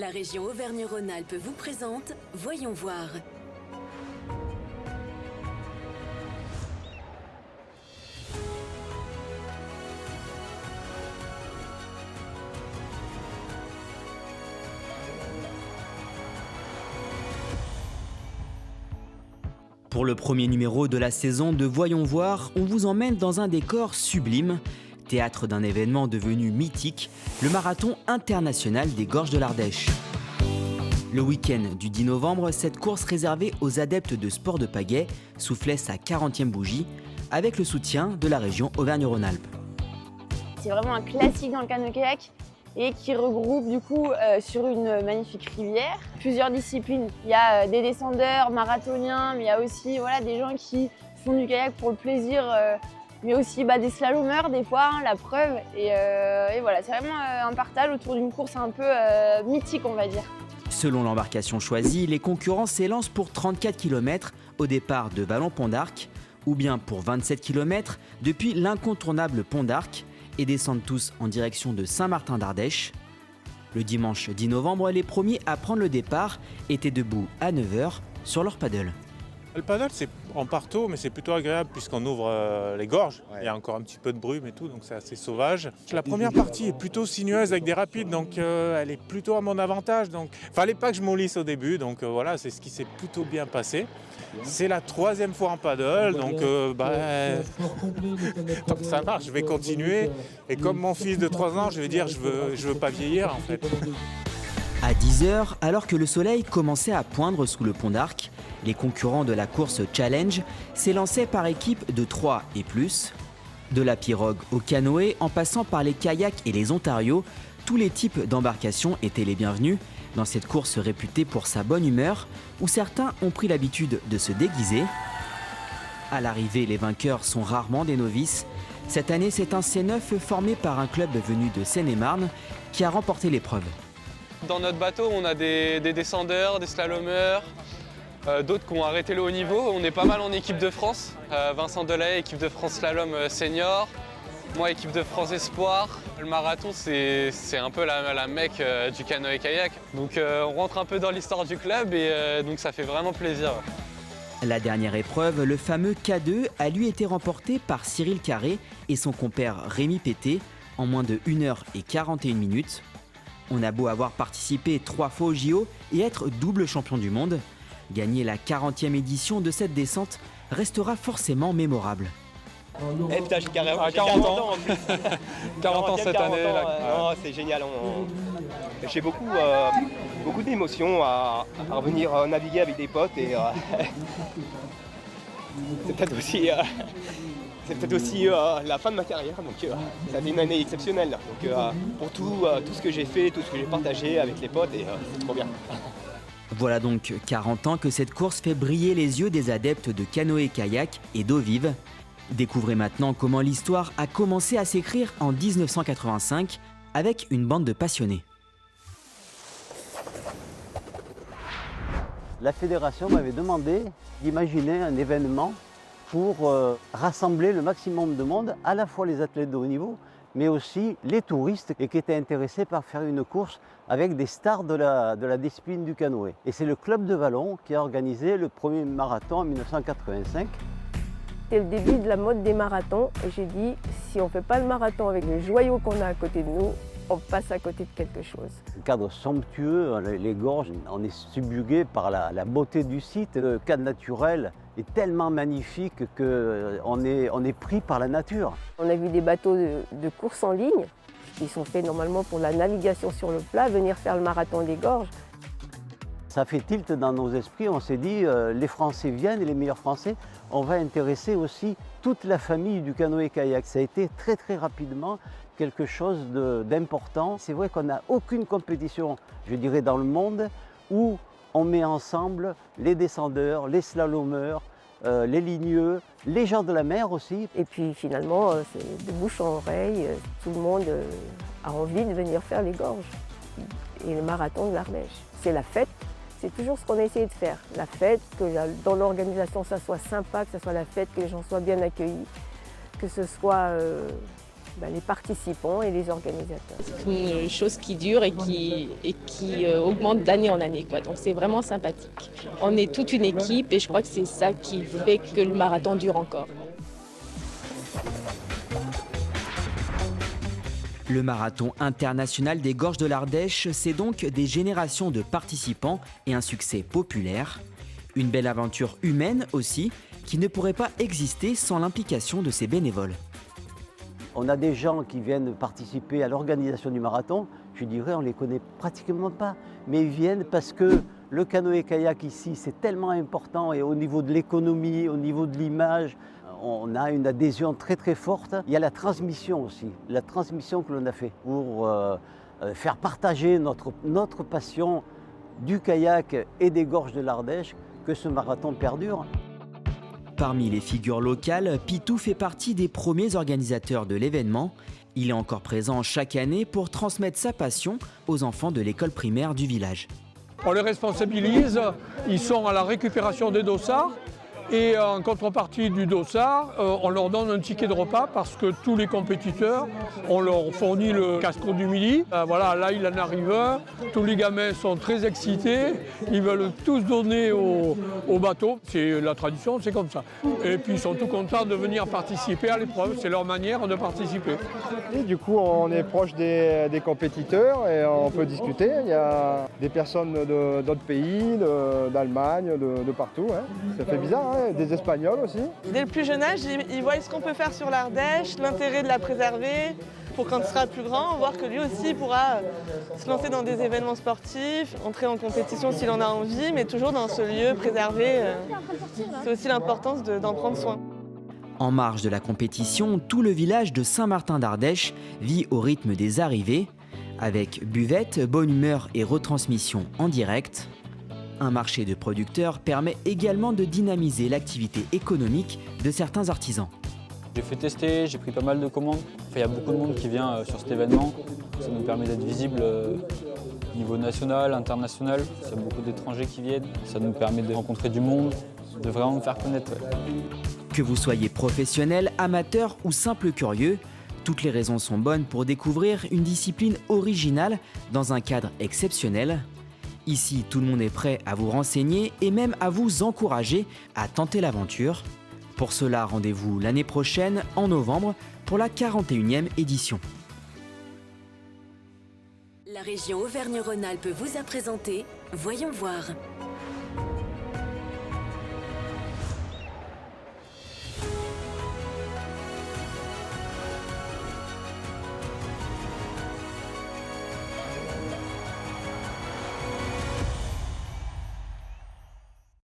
La région Auvergne-Rhône-Alpes vous présente Voyons voir. Pour le premier numéro de la saison de Voyons voir, on vous emmène dans un décor sublime, théâtre d'un événement devenu mythique, le marathon international des Gorges de l'Ardèche. Le week-end du 10 novembre, cette course réservée aux adeptes de sport de pagaie soufflait sa 40e bougie avec le soutien de la région Auvergne-Rhône-Alpes. C'est vraiment un classique dans le canoë-kayak et qui regroupe du coup sur une magnifique rivière plusieurs disciplines. Il y a des descendeurs, marathoniens, mais il y a aussi des gens qui font du kayak pour le plaisir, mais aussi des slalomeurs des fois, la preuve. Et voilà, c'est vraiment un partage autour d'une course un peu mythique, on va dire. Selon l'embarcation choisie, les concurrents s'élancent pour 34 km au départ de Vallon-Pont d'Arc, ou bien pour 27 km depuis l'incontournable Pont d'Arc, et descendent tous en direction de Saint-Martin d'Ardèche. Le dimanche 10 novembre, les premiers à prendre le départ étaient debout à 9h sur leur paddle. Le paddle, c'est en part tôt, mais c'est plutôt agréable puisqu'on ouvre les gorges. Ouais. Il y a encore un petit peu de brume et tout, donc c'est assez sauvage. La première partie est plutôt sinueuse avec des rapides, donc elle est plutôt à mon avantage. Donc fallait pas que je mollisse au début, donc voilà, c'est ce qui s'est plutôt bien passé. C'est la 3e fois en paddle, donc tant que ça marche, je vais continuer. Et comme mon fils de 3 ans, je vais dire, je veux pas vieillir en fait. À 10h, alors que le soleil commençait à poindre sous le Pont d'Arc, les concurrents de la course Challenge s'élançaient par équipe de 3 et plus. De la pirogue au canoë, en passant par les kayaks et les Ontario, tous les types d'embarcations étaient les bienvenus dans cette course réputée pour sa bonne humeur, où certains ont pris l'habitude de se déguiser. À l'arrivée, les vainqueurs sont rarement des novices. Cette année, c'est un C9 formé par un club venu de Seine-et-Marne qui a remporté l'épreuve. Dans notre bateau, on a des descendeurs, des slalomeurs, d'autres qui ont arrêté le haut niveau. On est pas mal en équipe de France. Vincent Delay, équipe de France slalom senior. Moi, équipe de France espoir. Le marathon, c'est un peu la mecque du canoë-kayak. Donc on rentre un peu dans l'histoire du club et donc ça fait vraiment plaisir. La dernière épreuve, le fameux K2, a lui été remporté par Cyril Carré et son compère Rémi Pété en moins de 1h41. On a beau avoir participé 3 fois au JO et être double champion du monde, gagner la 40e édition de cette descente restera forcément mémorable. Eh putain, j'ai carrément 40 ans en plus. 40 ans cette année. Ans, non, c'est génial. J'ai beaucoup d'émotions à revenir naviguer avec des potes et c'est peut-être aussi la fin de ma carrière, donc ça a été une année exceptionnelle. Donc pour tout ce que j'ai fait, tout ce que j'ai partagé avec les potes, et c'est trop bien. Voilà donc 40 ans que cette course fait briller les yeux des adeptes de canoë-kayak et d'eau vive. Découvrez maintenant comment l'histoire a commencé à s'écrire en 1985 avec une bande de passionnés. La fédération m'avait demandé d'imaginer un événement pour rassembler le maximum de monde, à la fois les athlètes de haut niveau, mais aussi les touristes et qui étaient intéressés par faire une course avec des stars de la discipline du canoë. Et c'est le club de Vallon qui a organisé le premier marathon en 1985. C'était le début de la mode des marathons et j'ai dit, si on ne fait pas le marathon avec les joyaux qu'on a à côté de nous, on passe à côté de quelque chose. Un cadre somptueux, les gorges, on est subjugué par la beauté du site. Le cadre naturel est tellement magnifique qu'on est pris par la nature. On a vu des bateaux de course en ligne qui sont faits normalement pour la navigation sur le plat, venir faire le marathon des gorges. Ça fait tilt dans nos esprits, on s'est dit les Français viennent et les meilleurs Français, on va intéresser aussi toute la famille du canoë-kayak. Ça a été très très rapidement quelque chose d'important. C'est vrai qu'on n'a aucune compétition, je dirais, dans le monde où on met ensemble les descendeurs, les slalomeurs, les ligneux, les gens de la mer aussi. Et puis finalement, c'est de bouche en oreille, tout le monde a envie de venir faire les gorges et le marathon de l'Ardèche. C'est la fête. C'est toujours ce qu'on a essayé de faire, la fête, que dans l'organisation ça soit sympa, que ce soit la fête, que les gens soient bien accueillis, que ce soit les participants et les organisateurs. C'est une chose qui dure et qui augmente d'année en année, quoi. Donc c'est vraiment sympathique. On est toute une équipe et je crois que c'est ça qui fait que le marathon dure encore. Le marathon international des Gorges de l'Ardèche, c'est donc des générations de participants et un succès populaire. Une belle aventure humaine aussi, qui ne pourrait pas exister sans l'implication de ces bénévoles. On a des gens qui viennent participer à l'organisation du marathon, je dirais on ne les connaît pratiquement pas, mais ils viennent parce que le canoë-kayak ici c'est tellement important et au niveau de l'économie, au niveau de l'image, on a une adhésion très très forte. Il y a la transmission aussi, la transmission que l'on a fait pour faire partager notre passion du kayak et des gorges de l'Ardèche, que ce marathon perdure. Parmi les figures locales, Pitou fait partie des premiers organisateurs de l'événement. Il est encore présent chaque année pour transmettre sa passion aux enfants de l'école primaire du village. On les responsabilise, ils sont à la récupération des dossards et en contrepartie du dossard, on leur donne un ticket de repas parce que tous les compétiteurs, on leur fournit le casse-croûte du midi. Voilà, là il en arrive un, tous les gamins sont très excités, ils veulent tous donner au bateau, c'est la tradition, c'est comme ça. Et puis ils sont tout contents de venir participer à l'épreuve, c'est leur manière de participer. Et du coup on est proche des compétiteurs et on peut discuter, il y a des personnes d'autres pays, d'Allemagne, de partout, hein. Ça fait bizarre, hein. Des Espagnols aussi. Dès le plus jeune âge, ils voient ce qu'on peut faire sur l'Ardèche, l'intérêt de la préserver, pour quand il sera plus grand, voir que lui aussi pourra se lancer dans des événements sportifs, entrer en compétition s'il en a envie, mais toujours dans ce lieu préservé. C'est aussi l'importance d'en prendre soin. En marge de la compétition, tout le village de Saint-Martin d'Ardèche vit au rythme des arrivées, avec buvette, bonne humeur et retransmission en direct. Un marché de producteurs permet également de dynamiser l'activité économique de certains artisans. J'ai fait tester, j'ai pris pas mal de commandes. Il y a beaucoup de monde qui vient sur cet événement. Ça nous permet d'être visible au niveau national, international. Il y a beaucoup d'étrangers qui viennent. Ça nous permet de rencontrer du monde, de vraiment me faire connaître. Ouais. Que vous soyez professionnel, amateur ou simple curieux, toutes les raisons sont bonnes pour découvrir une discipline originale dans un cadre exceptionnel. Ici, tout le monde est prêt à vous renseigner et même à vous encourager à tenter l'aventure. Pour cela, rendez-vous l'année prochaine, en novembre, pour la 41e édition. La région Auvergne-Rhône-Alpes vous a présenté Voyons voir.